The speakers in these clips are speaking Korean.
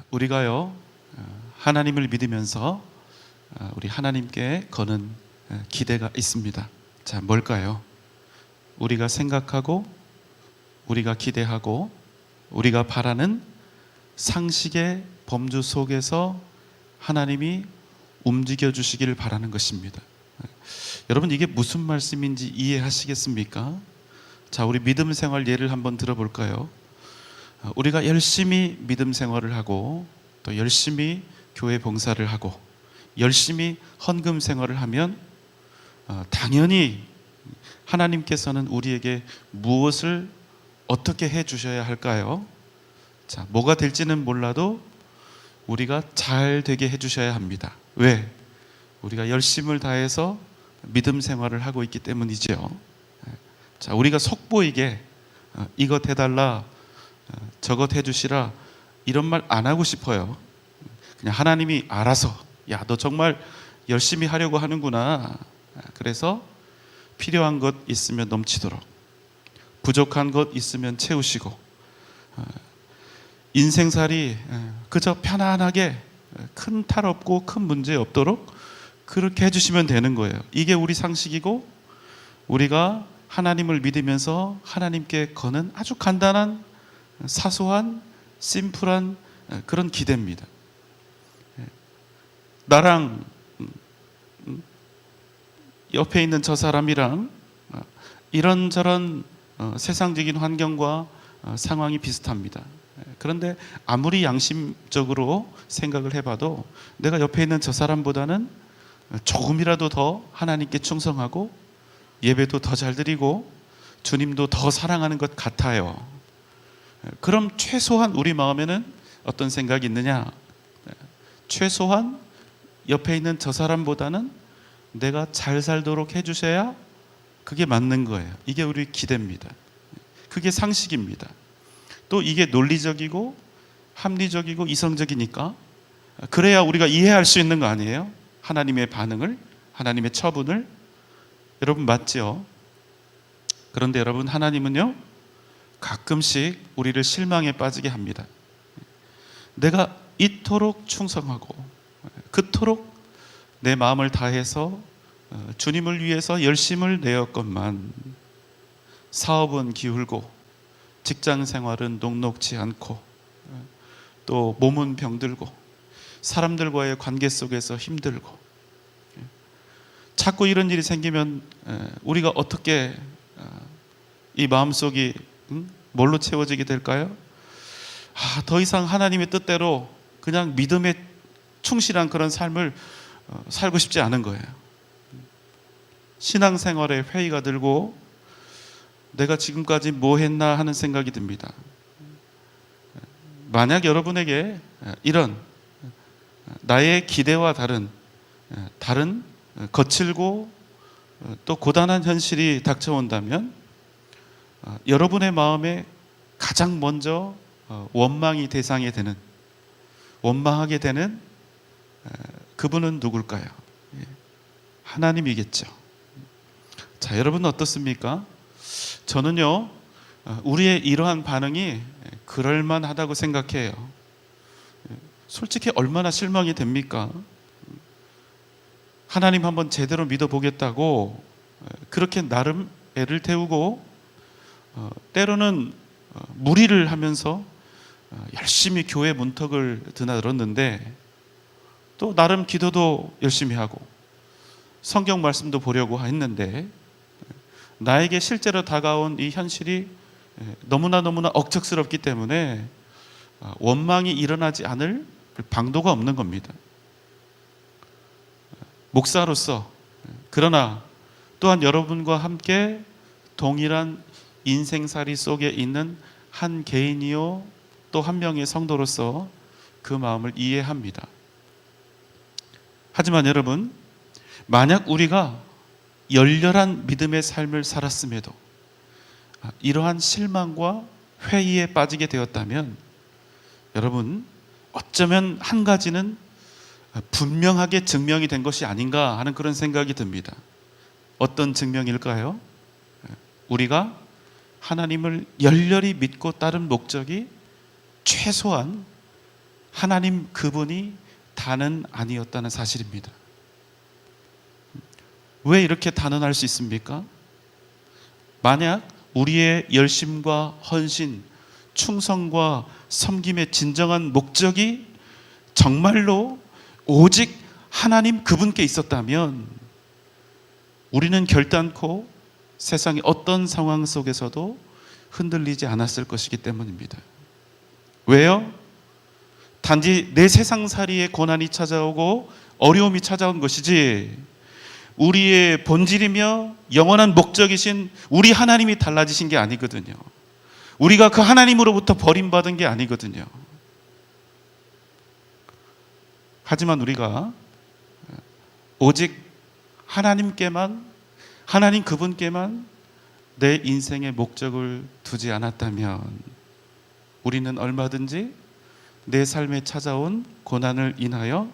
우리가요 하나님을 믿으면서 우리 하나님께 거는 기대가 있습니다. 자, 뭘까요? 우리가 생각하고 우리가 기대하고 우리가 바라는 상식의 범주 속에서 하나님이 움직여 주시기를 바라는 것입니다. 여러분, 이게 무슨 말씀인지 이해하시겠습니까? 자, 우리 믿음 생활 예를 한번 들어볼까요? 우리가 열심히 믿음 생활을 하고 또 열심히 교회 봉사를 하고 열심히 헌금 생활을 하면 당연히 하나님께서는 우리에게 무엇을 어떻게 해 주셔야 할까요? 자, 뭐가 될지는 몰라도 우리가 잘 되게 해 주셔야 합니다. 왜? 우리가 열심을 다해서 믿음 생활을 하고 있기 때문이죠. 자, 우리가 속보이게 이것 해달라, 저것 해주시라 이런 말 안 하고 싶어요. 그냥 하나님이 알아서, 야, 너 정말 열심히 하려고 하는구나. 그래서 필요한 것 있으면 넘치도록, 부족한 것 있으면 채우시고, 인생살이 그저 편안하게 큰 탈 없고 큰 문제 없도록 그렇게 해주시면 되는 거예요. 이게 우리 상식이고 우리가 하나님을 믿으면서 하나님께 거는 아주 간단한 사소한 심플한 그런 기대입니다. 나랑 옆에 있는 저 사람이랑 이런저런 세상적인 환경과 상황이 비슷합니다. 그런데 아무리 양심적으로 생각을 해봐도 내가 옆에 있는 저 사람보다는 조금이라도 더 하나님께 충성하고 예배도 더 잘 드리고 주님도 더 사랑하는 것 같아요. 그럼 최소한 우리 마음에는 어떤 생각이 있느냐? 최소한 옆에 있는 저 사람보다는 내가 잘 살도록 해주셔야 그게 맞는 거예요. 이게 우리 기대입니다. 그게 상식입니다. 또 이게 논리적이고 합리적이고 이성적이니까 그래야 우리가 이해할 수 있는 거 아니에요? 하나님의 반응을, 하나님의 처분을. 여러분, 맞죠? 그런데 여러분, 하나님은요 가끔씩 우리를 실망에 빠지게 합니다. 내가 이토록 충성하고 그토록 내 마음을 다해서 주님을 위해서 열심을 내었건만 사업은 기울고 직장 생활은 녹록지 않고 또 몸은 병들고 사람들과의 관계 속에서 힘들고, 자꾸 이런 일이 생기면 우리가 어떻게 이 마음속이 뭘로 채워지게 될까요? 더 이상 하나님의 뜻대로 그냥 믿음에 충실한 그런 삶을 살고 싶지 않은 거예요. 신앙생활에 회의가 들고 내가 지금까지 뭐 했나 하는 생각이 듭니다. 만약 여러분에게 이런 나의 기대와 다른 거칠고 또 고단한 현실이 닥쳐온다면 여러분의 마음에 가장 먼저 원망하게 되는 그분은 누굴까요? 하나님이겠죠. 자, 여러분은 어떻습니까? 저는요 우리의 이러한 반응이 그럴만하다고 생각해요. 솔직히 얼마나 실망이 됩니까? 하나님 한번 제대로 믿어보겠다고 그렇게 나름 애를 태우고 때로는 무리를 하면서 열심히 교회 문턱을 드나들었는데 또 나름 기도도 열심히 하고 성경 말씀도 보려고 했는데 나에게 실제로 다가온 이 현실이 너무나 억척스럽기 때문에 원망이 일어나지 않을 방도가 없는 겁니다. 목사로서, 그러나 또한 여러분과 함께 동일한 인생살이 속에 있는 한 개인이요 또 한 명의 성도로서 그 마음을 이해합니다. 하지만 여러분, 만약 우리가 열렬한 믿음의 삶을 살았음에도 이러한 실망과 회의에 빠지게 되었다면 여러분, 어쩌면 한 가지는 분명하게 증명이 된 것이 아닌가 하는 그런 생각이 듭니다. 어떤 증명일까요? 우리가 하나님을 열렬히 믿고 따른 목적이 최소한 하나님 그분이 다는 아니었다는 사실입니다. 왜 이렇게 단언할 수 있습니까? 만약 우리의 열심과 헌신, 충성과 섬김의 진정한 목적이 정말로 오직 하나님 그분께 있었다면 우리는 결단코 세상의 어떤 상황 속에서도 흔들리지 않았을 것이기 때문입니다. 왜요? 단지 내 세상살이에 고난이 찾아오고 어려움이 찾아온 것이지 우리의 본질이며 영원한 목적이신 우리 하나님이 달라지신 게 아니거든요. 우리가 그 하나님으로부터 버림받은 게 아니거든요. 하지만 우리가 오직 하나님께만, 하나님 그분께만 내 인생의 목적을 두지 않았다면 우리는 얼마든지 내 삶에 찾아온 고난을 인하여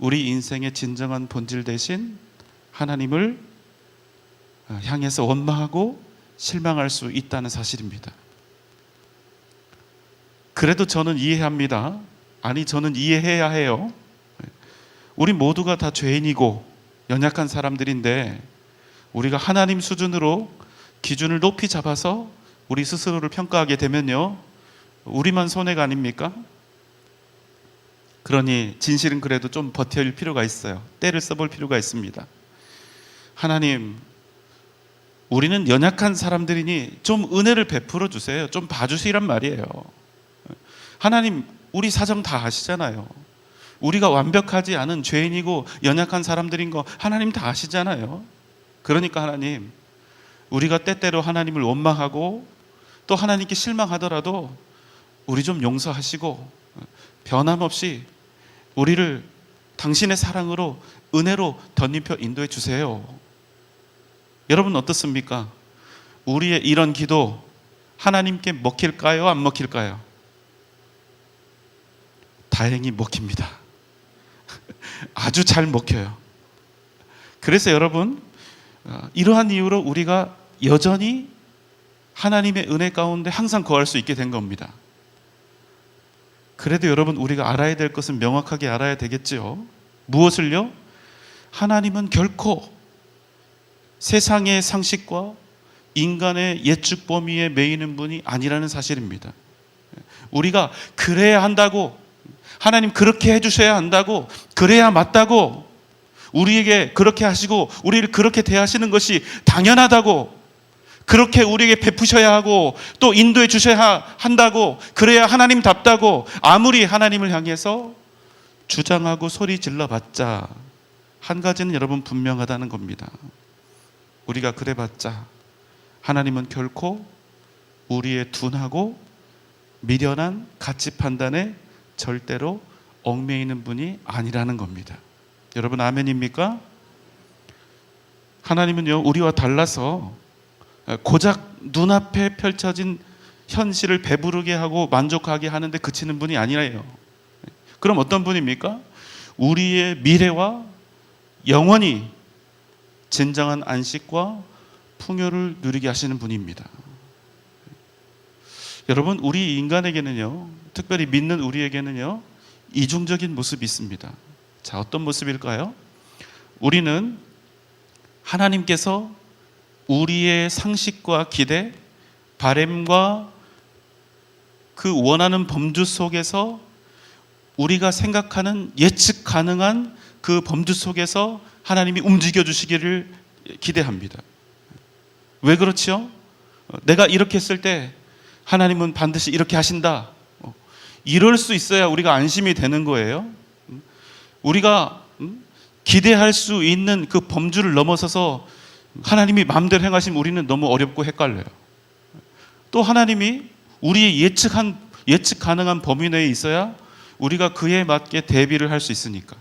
우리 인생의 진정한 본질 대신 하나님을 향해서 원망하고 실망할 수 있다는 사실입니다. 그래도 저는 이해합니다. 아니, 저는 이해해야 해요. 우리 모두가 다 죄인이고 연약한 사람들인데 우리가 하나님 수준으로 기준을 높이 잡아서 우리 스스로를 평가하게 되면요, 우리만 손해가 아닙니까? 그러니 진실은 그래도 좀 버텨줄 필요가 있어요. 때를 써볼 필요가 있습니다. 하나님, 우리는 연약한 사람들이니 좀 은혜를 베풀어 주세요. 좀 봐주시란 말이에요. 하나님, 우리 사정 다 아시잖아요. 우리가 완벽하지 않은 죄인이고 연약한 사람들인 거 하나님 다 아시잖아요. 그러니까 하나님, 우리가 때때로 하나님을 원망하고 또 하나님께 실망하더라도 우리 좀 용서하시고 변함없이 우리를 당신의 사랑으로, 은혜로 덧입혀 인도해 주세요. 여러분 어떻습니까? 우리의 이런 기도 하나님께 먹힐까요? 안 먹힐까요? 다행히 먹힙니다. 아주 잘 먹혀요. 그래서 여러분, 이러한 이유로 우리가 여전히 하나님의 은혜 가운데 항상 거할 수 있게 된 겁니다. 그래도 여러분, 우리가 알아야 될 것은 명확하게 알아야 되겠죠. 무엇을요? 하나님은 결코 세상의 상식과 인간의 예측 범위에 매이는 분이 아니라는 사실입니다. 우리가 그래야 한다고, 하나님 그렇게 해주셔야 한다고, 그래야 맞다고, 우리에게 그렇게 하시고 우리를 그렇게 대하시는 것이 당연하다고, 그렇게 우리에게 베푸셔야 하고 또 인도해 주셔야 한다고, 그래야 하나님답다고 아무리 하나님을 향해서 주장하고 소리 질러봤자 한 가지는 여러분 분명하다는 겁니다. 우리가 그래봤자 하나님은 결코 우리의 둔하고 미련한 가치 판단에 절대로 얽매이는 분이 아니라는 겁니다. 여러분 아멘입니까? 하나님은요, 우리와 달라서 고작 눈앞에 펼쳐진 현실을 배부르게 하고 만족하게 하는데 그치는 분이 아니에요. 그럼 어떤 분입니까? 우리의 미래와 영원히 진정한 안식과 풍요를 누리게 하시는 분입니다. 여러분, 우리 인간에게는요, 특별히 믿는 우리에게는요, 이중적인 모습이 있습니다. 자, 어떤 모습일까요? 우리는 하나님께서 우리의 상식과 기대, 바램과 그 원하는 범주 속에서 우리가 생각하는 예측 가능한 그 범주 속에서 하나님이 움직여 주시기를 기대합니다. 왜 그렇죠? 내가 이렇게 했을 때 하나님은 반드시 이렇게 하신다. 이럴 수 있어야 우리가 안심이 되는 거예요. 우리가 기대할 수 있는 그 범주를 넘어서서 하나님이 마음대로 행하시면 우리는 너무 어렵고 헷갈려요. 또 하나님이 우리의 예측 가능한 범위 내에 있어야 우리가 그에 맞게 대비를 할 수 있으니까.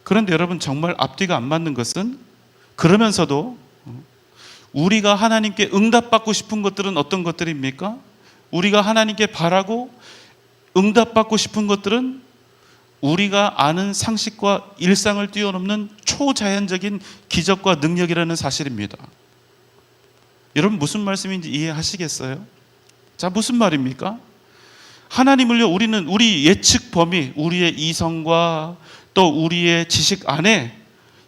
그런데 여러분, 정말 앞뒤가 안 맞는 것은, 그러면서도 우리가 하나님께 응답받고 싶은 것들은 어떤 것들입니까? 우리가 하나님께 바라고 응답받고 싶은 것들은 우리가 아는 상식과 일상을 뛰어넘는 초자연적인 기적과 능력이라는 사실입니다. 여러분 무슨 말씀인지 이해하시겠어요? 자, 무슨 말입니까? 하나님을요, 우리는 우리 예측 범위, 우리의 이성과 또 우리의 지식 안에,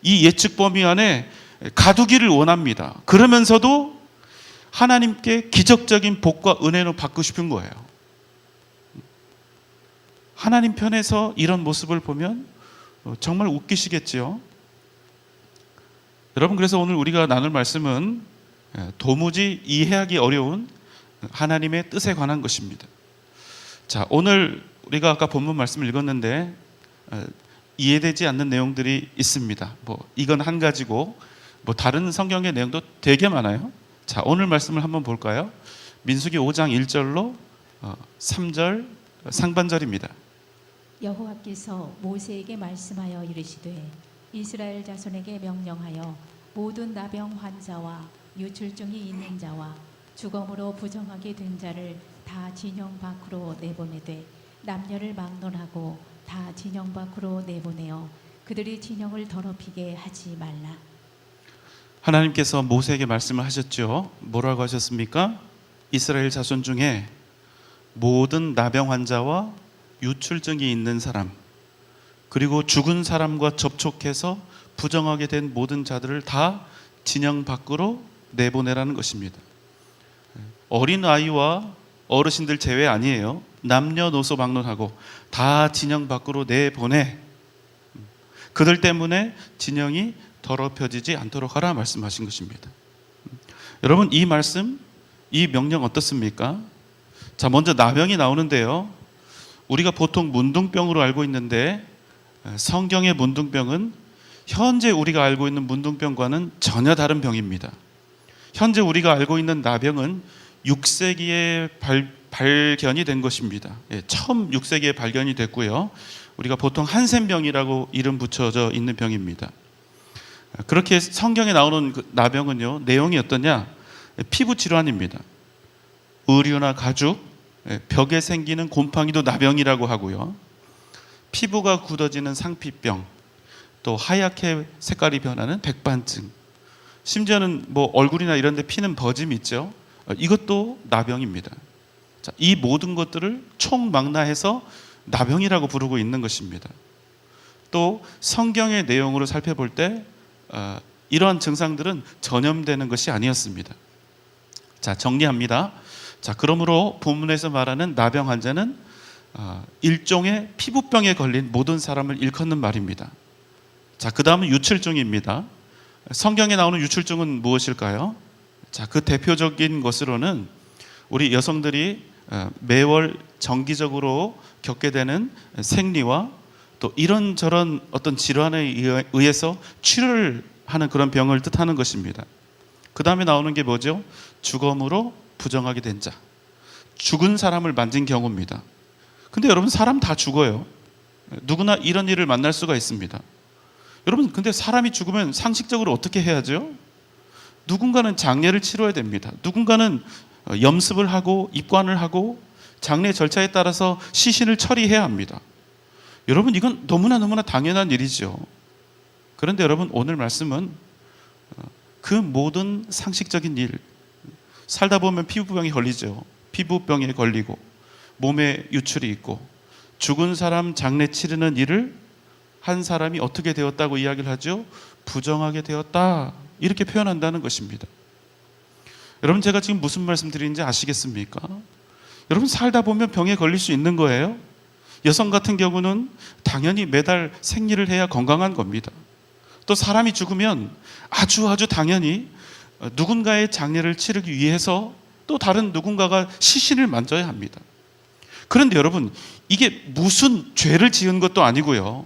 이 예측 범위 안에 가두기를 원합니다. 그러면서도 하나님께 기적적인 복과 은혜로 받고 싶은 거예요. 하나님 편에서 이런 모습을 보면 정말 웃기시겠지요. 여러분, 그래서 오늘 우리가 나눌 말씀은 도무지 이해하기 어려운 하나님의 뜻에 관한 것입니다. 자, 오늘 우리가 아까 본문 말씀을 읽었는데 이해되지 않는 내용들이 있습니다. 이건 한 가지고 다른 성경의 내용도 되게 많아요. 자, 오늘 말씀을 한번 볼까요? 민수기 5장 1절로 3절 상반절입니다. 여호와께서 모세에게 말씀하여 이르시되 이스라엘 자손에게 명령하여 모든 나병 환자와 유출증이 있는 자와 죽음으로 부정하게 된 자를 다 진영 밖으로 내보내되 남녀를 막론하고 다 진영 밖으로 내보내어 그들이 진영을 더럽히게 하지 말라. 하나님께서 모세에게 말씀을 하셨죠. 뭐라고 하셨습니까? 이스라엘 자손 중에 모든 나병 환자와 유출증이 있는 사람, 그리고 죽은 사람과 접촉해서 부정하게 된 모든 자들을 다 진영 밖으로 내보내라는 것입니다. 어린 아이와 어르신들 제외 아니에요. 남녀노소 막론하고 다 진영 밖으로 내보내. 그들 때문에 진영이 더럽혀지지 않도록 하라 말씀하신 것입니다. 여러분, 이 말씀, 이 명령 어떻습니까? 자, 먼저 나병이 나오는데요, 우리가 보통 문둥병으로 알고 있는데 성경의 문둥병은 현재 우리가 알고 있는 문둥병과는 전혀 다른 병입니다. 현재 우리가 알고 있는 나병은 6세기에 발견이 된 것입니다. 처음 6세기에 발견이 됐고요, 우리가 보통 한센병이라고 이름 붙여져 있는 병입니다. 그렇게 성경에 나오는 그 나병은요, 내용이 어떠냐? 피부 질환입니다. 의류나 가죽, 벽에 생기는 곰팡이도 나병이라고 하고요, 피부가 굳어지는 상피병, 또 하얗게 색깔이 변하는 백반증, 심지어는 얼굴이나 이런 데 피는 버짐 있죠. 이것도 나병입니다. 자, 이 모든 것들을 총망라해서 나병이라고 부르고 있는 것입니다. 또 성경의 내용으로 살펴볼 때 이러한 증상들은 전염되는 것이 아니었습니다. 자, 정리합니다. 자, 그러므로 본문에서 말하는 나병 환자는 일종의 피부병에 걸린 모든 사람을 일컫는 말입니다. 자, 그 다음은 유출증입니다. 성경에 나오는 유출증은 무엇일까요? 자, 그 대표적인 것으로는 우리 여성들이 매월 정기적으로 겪게 되는 생리와 또 이런저런 어떤 질환에 의해서 치료를 하는 그런 병을 뜻하는 것입니다. 그 다음에 나오는 게 뭐죠? 죽음으로 부정하게 된 자, 죽은 사람을 만진 경우입니다. 근데 여러분, 사람 다 죽어요. 누구나 이런 일을 만날 수가 있습니다. 여러분, 근데 사람이 죽으면 상식적으로 어떻게 해야죠? 누군가는 장례를 치러야 됩니다. 누군가는 염습을 하고 입관을 하고 장례 절차에 따라서 시신을 처리해야 합니다. 여러분, 이건 너무나 당연한 일이죠. 그런데 여러분, 오늘 말씀은 그 모든 상식적인 일, 살다 보면 피부병에 걸리죠. 피부병에 걸리고 몸에 유출이 있고 죽은 사람 장례 치르는 일을 한 사람이 어떻게 되었다고 이야기를 하죠? 부정하게 되었다, 이렇게 표현한다는 것입니다. 여러분, 제가 지금 무슨 말씀 드리는지 아시겠습니까? 여러분, 살다 보면 병에 걸릴 수 있는 거예요. 여성 같은 경우는 당연히 매달 생리를 해야 건강한 겁니다. 또 사람이 죽으면 아주 당연히 누군가의 장례를 치르기 위해서 또 다른 누군가가 시신을 만져야 합니다. 그런데 여러분, 이게 무슨 죄를 지은 것도 아니고요,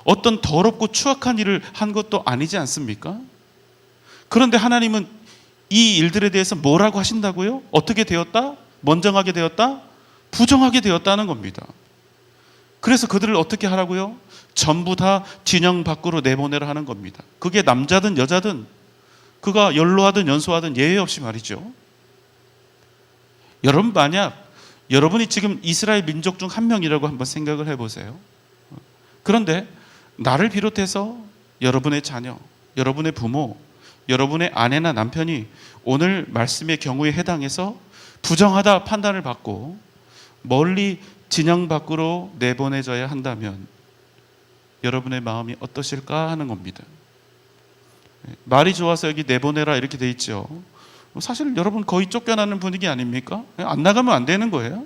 어떤 더럽고 추악한 일을 한 것도 아니지 않습니까? 그런데 하나님은 이 일들에 대해서 뭐라고 하신다고요? 어떻게 되었다? 먼정하게 되었다? 부정하게 되었다는 겁니다. 그래서 그들을 어떻게 하라고요? 전부 다 진영 밖으로 내보내라 하는 겁니다. 그게 남자든 여자든, 그가 연로하든 연소하든 예외 없이 말이죠. 여러분, 만약 여러분이 지금 이스라엘 민족 중 한 명이라고 한번 생각을 해보세요. 그런데 나를 비롯해서 여러분의 자녀, 여러분의 부모, 여러분의 아내나 남편이 오늘 말씀의 경우에 해당해서 부정하다 판단을 받고 멀리 진영 밖으로 내보내져야 한다면 여러분의 마음이 어떠실까 하는 겁니다. 말이 좋아서 여기 내보내라 이렇게 돼 있죠. 사실 여러분 거의 쫓겨나는 분위기 아닙니까? 안 나가면 안 되는 거예요.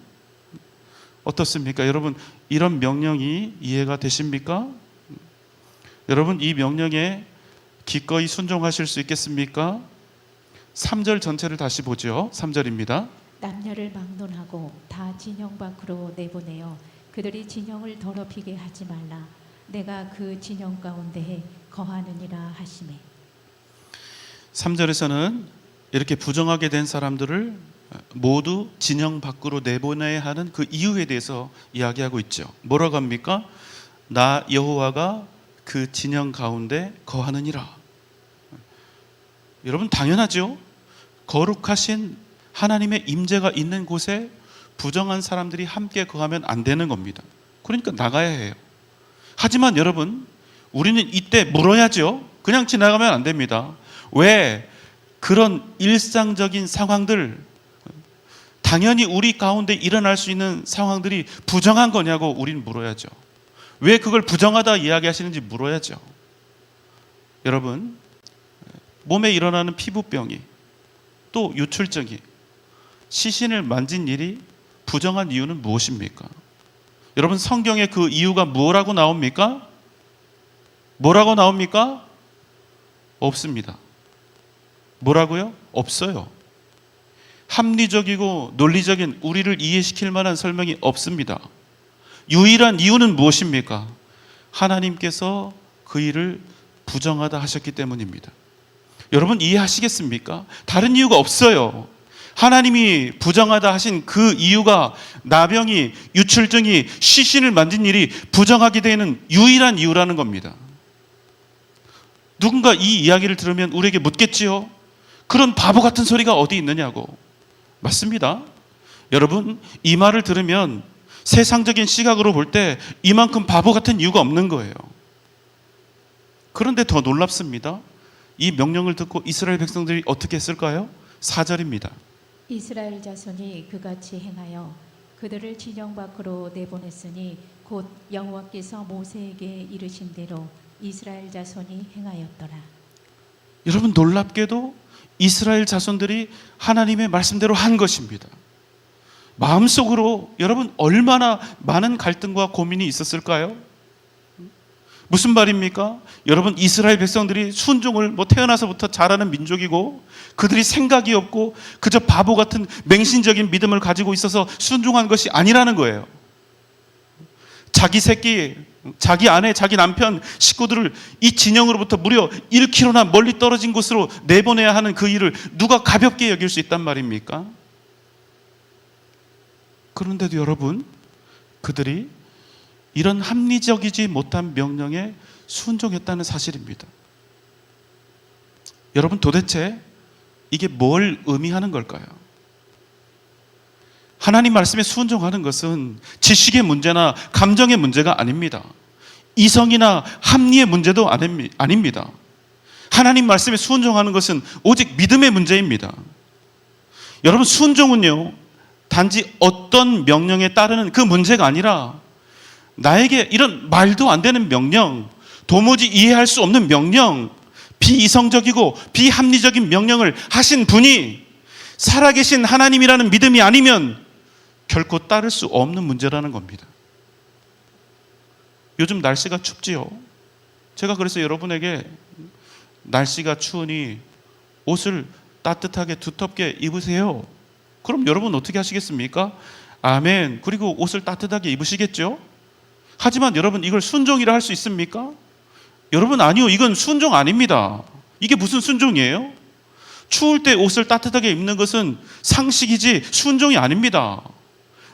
어떻습니까? 여러분 이런 명령이 이해가 되십니까? 여러분 이 명령에 기꺼이 순종하실 수 있겠습니까? 3절 전체를 다시 보죠. 3절입니다. 남녀를 막론하고 다 진영 밖으로 내보내어 그들이 진영을 더럽히게 하지 말라. 내가 그 진영 가운데에 거하느니라 하시매. 3절에서는 이렇게 부정하게 된 사람들을 모두 진영 밖으로 내보내야 하는 그 이유에 대해서 이야기하고 있죠. 뭐라고 합니까? 나 여호와가 그 진영 가운데 거하느니라. 여러분 당연하죠. 거룩하신 하나님의 임재가 있는 곳에 부정한 사람들이 함께 거하면 안 되는 겁니다. 그러니까 나가야 해요. 하지만 여러분 우리는 이때 물어야죠. 그냥 지나가면 안 됩니다. 왜 그런 일상적인 상황들, 당연히 우리 가운데 일어날 수 있는 상황들이 부정한 거냐고 우리는 물어야죠. 왜 그걸 부정하다 이야기하시는지 물어야죠. 여러분 몸에 일어나는 피부병이 또 유출증이 시신을 만진 일이 부정한 이유는 무엇입니까? 여러분 성경에 그 이유가 뭐라고 나옵니까? 뭐라고 나옵니까? 없습니다. 뭐라고요? 없어요. 합리적이고 논리적인 우리를 이해시킬 만한 설명이 없습니다. 유일한 이유는 무엇입니까? 하나님께서 그 일을 부정하다 하셨기 때문입니다. 여러분 이해하시겠습니까? 다른 이유가 없어요. 하나님이 부정하다 하신 그 이유가 나병이, 유출증이, 시신을 만진 일이 부정하게 되는 유일한 이유라는 겁니다. 누군가 이 이야기를 들으면 우리에게 묻겠지요. 그런 바보 같은 소리가 어디 있느냐고. 맞습니다. 여러분 이 말을 들으면 세상적인 시각으로 볼 때 이만큼 바보 같은 이유가 없는 거예요. 그런데 더 놀랍습니다. 이 명령을 듣고 이스라엘 백성들이 어떻게 했을까요? 4절입니다. 이스라엘 자손이 그같이 행하여 그들을 진영 밖으로 내보냈으니 곧 여호와께서 모세에게 이르신 대로 이스라엘 자손이 행하였더라. 여러분 놀랍게도 이스라엘 자손들이 하나님의 말씀대로 한 것입니다. 마음속으로 여러분 얼마나 많은 갈등과 고민이 있었을까요? 무슨 말입니까? 여러분 이스라엘 백성들이 순종을 태어나서부터 잘하는 민족이고 그들이 생각이 없고 그저 바보 같은 맹신적인 믿음을 가지고 있어서 순종한 것이 아니라는 거예요. 자기 새끼, 자기 아내, 자기 남편, 식구들을 이 진영으로부터 무려 1km나 멀리 떨어진 곳으로 내보내야 하는 그 일을 누가 가볍게 여길 수 있단 말입니까? 그런데도 여러분 그들이 이런 합리적이지 못한 명령에 순종했다는 사실입니다. 여러분 도대체 이게 뭘 의미하는 걸까요? 하나님 말씀에 순종하는 것은 지식의 문제나 감정의 문제가 아닙니다. 이성이나 합리의 문제도 아닙니다. 하나님 말씀에 순종하는 것은 오직 믿음의 문제입니다. 여러분 순종은요 단지 어떤 명령에 따르는 그 문제가 아니라 나에게 이런 말도 안 되는 명령, 도무지 이해할 수 없는 명령, 비이성적이고 비합리적인 명령을 하신 분이 살아계신 하나님이라는 믿음이 아니면 결코 따를 수 없는 문제라는 겁니다. 요즘 날씨가 춥지요. 제가 그래서 여러분에게 날씨가 추우니 옷을 따뜻하게 두텁게 입으세요. 그럼 여러분 어떻게 하시겠습니까? 아멘. 그리고 옷을 따뜻하게 입으시겠죠? 하지만 여러분 이걸 순종이라 할 수 있습니까? 여러분 아니요. 이건 순종 아닙니다. 이게 무슨 순종이에요? 추울 때 옷을 따뜻하게 입는 것은 상식이지 순종이 아닙니다.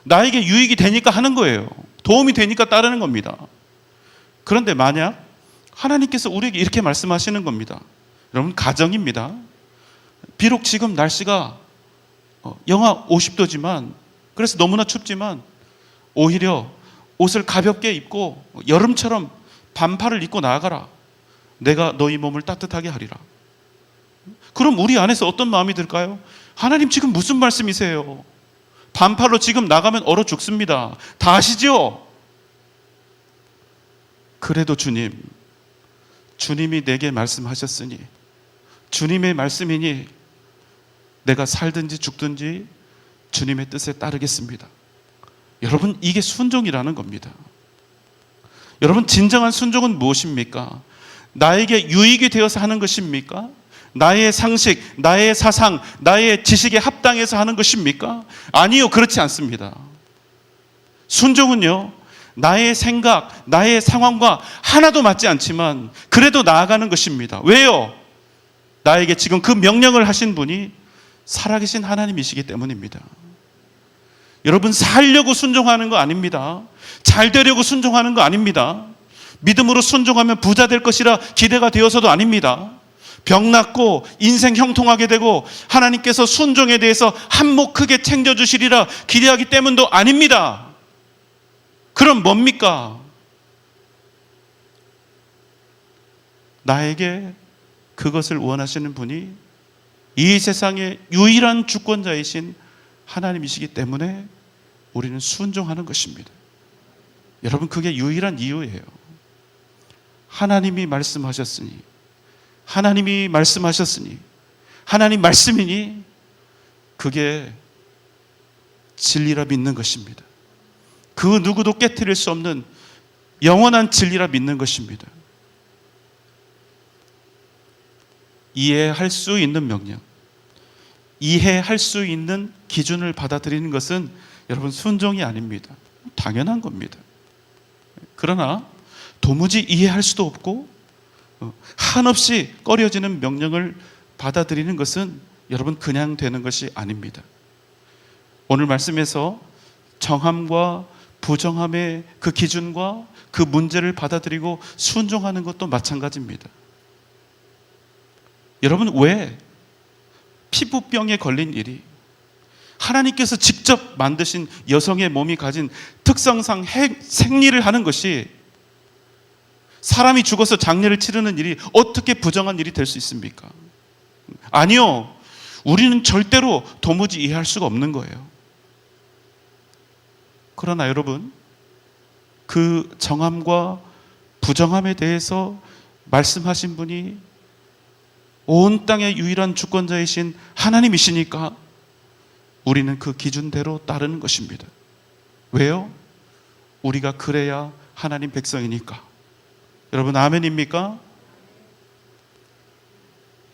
나에게 유익이 되니까 하는 거예요. 도움이 되니까 따르는 겁니다. 그런데 만약 하나님께서 우리에게 이렇게 말씀하시는 겁니다. 여러분 가정입니다. 비록 지금 날씨가 영하 50도지만 그래서 너무나 춥지만 오히려 옷을 가볍게 입고 여름처럼 반팔을 입고 나아가라. 내가 너희 몸을 따뜻하게 하리라. 그럼 우리 안에서 어떤 마음이 들까요? 하나님 지금 무슨 말씀이세요? 반팔로 지금 나가면 얼어 죽습니다. 다 아시죠? 그래도 주님이 내게 말씀하셨으니, 주님의 말씀이니 내가 살든지 죽든지 주님의 뜻에 따르겠습니다. 여러분, 이게 순종이라는 겁니다. 여러분, 진정한 순종은 무엇입니까? 나에게 유익이 되어서 하는 것입니까? 나의 상식, 나의 사상, 나의 지식에 합당해서 하는 것입니까? 아니요, 그렇지 않습니다. 순종은요, 나의 생각, 나의 상황과 하나도 맞지 않지만 그래도 나아가는 것입니다. 왜요? 나에게 지금 그 명령을 하신 분이 살아계신 하나님이시기 때문입니다. 여러분, 살려고 순종하는 거 아닙니다. 잘 되려고 순종하는 거 아닙니다. 믿음으로 순종하면 부자 될 것이라 기대가 되어서도 아닙니다. 병 낫고 인생 형통하게 되고 하나님께서 순종에 대해서 한몫 크게 챙겨주시리라 기대하기 때문도 아닙니다. 그럼 뭡니까? 나에게 그것을 원하시는 분이 이 세상의 유일한 주권자이신 하나님이시기 때문에 우리는 순종하는 것입니다. 여러분, 그게 유일한 이유예요. 하나님이 말씀하셨으니, 하나님 말씀이니 그게 진리라 믿는 것입니다. 그 누구도 깨트릴 수 없는 영원한 진리라 믿는 것입니다. 이해할 수 있는 명령, 이해할 수 있는 기준을 받아들이는 것은 여러분 순종이 아닙니다. 당연한 겁니다. 그러나 도무지 이해할 수도 없고 한없이 꺼려지는 명령을 받아들이는 것은 여러분 그냥 되는 것이 아닙니다. 오늘 말씀에서 정함과 부정함의 그 기준과 그 문제를 받아들이고 순종하는 것도 마찬가지입니다. 여러분, 왜 피부병에 걸린 일이 하나님께서 직접 만드신 여성의 몸이 가진 특성상 생리를 하는 것이 사람이 죽어서 장례를 치르는 일이 어떻게 부정한 일이 될 수 있습니까? 아니요. 우리는 절대로 도무지 이해할 수가 없는 거예요. 그러나 여러분, 그 정함과 부정함에 대해서 말씀하신 분이 온 땅의 유일한 주권자이신 하나님이시니까 우리는 그 기준대로 따르는 것입니다. 왜요? 우리가 그래야 하나님 백성이니까. 여러분, 아멘입니까?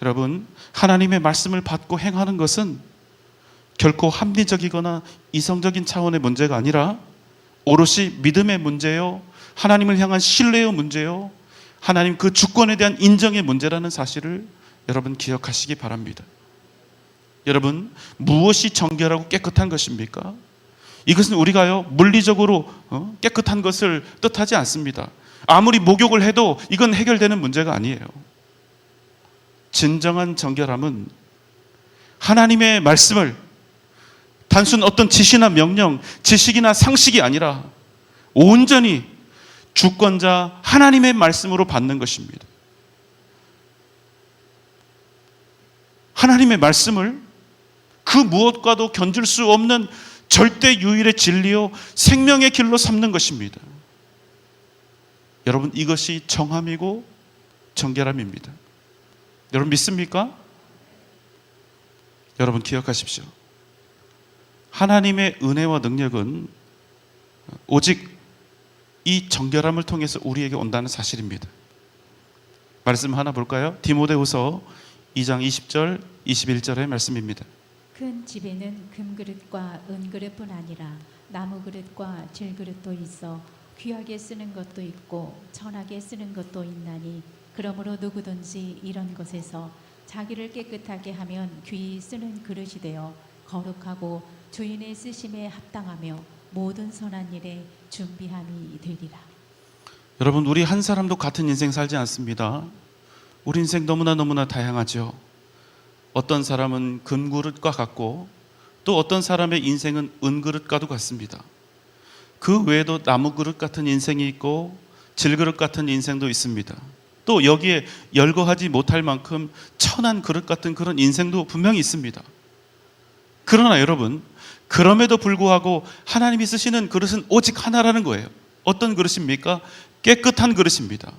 여러분, 하나님의 말씀을 받고 행하는 것은 결코 합리적이거나 이성적인 차원의 문제가 아니라 오롯이 믿음의 문제요, 하나님을 향한 신뢰의 문제요, 하나님 그 주권에 대한 인정의 문제라는 사실을 여러분 기억하시기 바랍니다. 여러분, 무엇이 정결하고 깨끗한 것입니까? 이것은 우리가요 물리적으로 깨끗한 것을 뜻하지 않습니다. 아무리 목욕을 해도 이건 해결되는 문제가 아니에요. 진정한 정결함은 하나님의 말씀을 단순 어떤 지시나 명령, 지식이나 상식이 아니라 온전히 주권자 하나님의 말씀으로 받는 것입니다. 하나님의 말씀을 그 무엇과도 견줄 수 없는 절대 유일의 진리요 생명의 길로 삼는 것입니다. 여러분, 이것이 정함이고 정결함입니다. 여러분 믿습니까? 여러분 기억하십시오. 하나님의 은혜와 능력은 오직 이 정결함을 통해서 우리에게 온다는 사실입니다. 말씀 하나 볼까요? 디모데후서 2장 20절 21절의 말씀입니다. 큰 집에는 금그릇과 은그릇뿐 아니라 나무그릇과 질그릇도 있어 귀하게 쓰는 것도 있고 천하게 쓰는 것도 있나니 그러므로 누구든지 이런 것에서 자기를 깨끗하게 하면 귀히 쓰는 그릇이 되어 거룩하고 주인의 쓰심에 합당하며 모든 선한 일에 준비함이 되리라. 여러분, 우리 한 사람도 같은 인생 살지 않습니다. 우리 인생 너무나 다양하죠. 어떤 사람은 금그릇과 같고 또 어떤 사람의 인생은 은그릇과도 같습니다. 그 외에도 나무그릇 같은 인생이 있고 질그릇 같은 인생도 있습니다. 또 여기에 열거하지 못할 만큼 천한 그릇 같은 그런 인생도 분명히 있습니다. 그러나 여러분, 그럼에도 불구하고 하나님이 쓰시는 그릇은 오직 하나라는 거예요. 어떤 그릇입니까? 깨끗한 그릇입니다.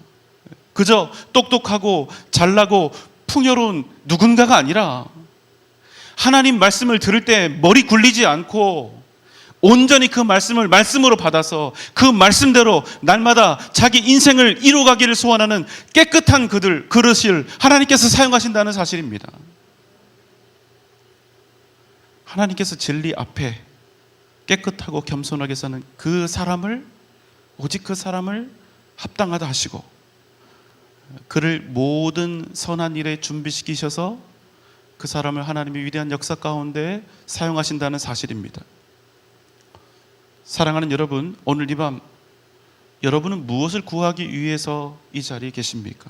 그저 똑똑하고 잘나고 풍요로운 누군가가 아니라 하나님 말씀을 들을 때 머리 굴리지 않고 온전히 그 말씀을 말씀으로 받아서 그 말씀대로 날마다 자기 인생을 이루어가기를 소원하는 깨끗한 그릇을 하나님께서 사용하신다는 사실입니다. 하나님께서 진리 앞에 깨끗하고 겸손하게 사는 그 사람을, 오직 그 사람을 합당하다 하시고 그를 모든 선한 일에 준비시키셔서 그 사람을 하나님의 위대한 역사 가운데 사용하신다는 사실입니다. 사랑하는 여러분, 오늘 이 밤 여러분은 무엇을 구하기 위해서 이 자리에 계십니까?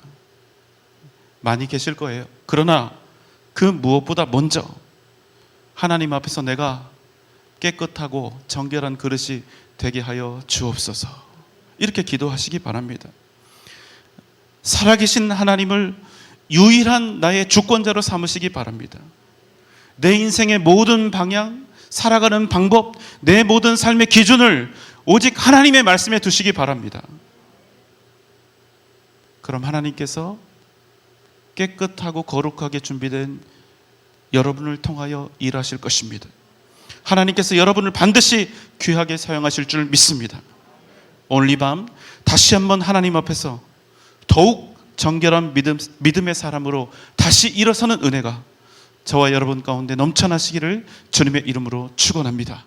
많이 계실 거예요. 그러나 그 무엇보다 먼저 하나님 앞에서 내가 깨끗하고 정결한 그릇이 되게 하여 주옵소서, 이렇게 기도하시기 바랍니다. 살아계신 하나님을 유일한 나의 주권자로 삼으시기 바랍니다. 내 인생의 모든 방향, 살아가는 방법, 내 모든 삶의 기준을 오직 하나님의 말씀에 두시기 바랍니다. 그럼 하나님께서 깨끗하고 거룩하게 준비된 여러분을 통하여 일하실 것입니다. 하나님께서 여러분을 반드시 귀하게 사용하실 줄 믿습니다. 오늘 이 밤 다시 한번 하나님 앞에서 더욱 정결한 믿음의 사람으로 다시 일어서는 은혜가 저와 여러분 가운데 넘쳐나시기를 주님의 이름으로 축원합니다.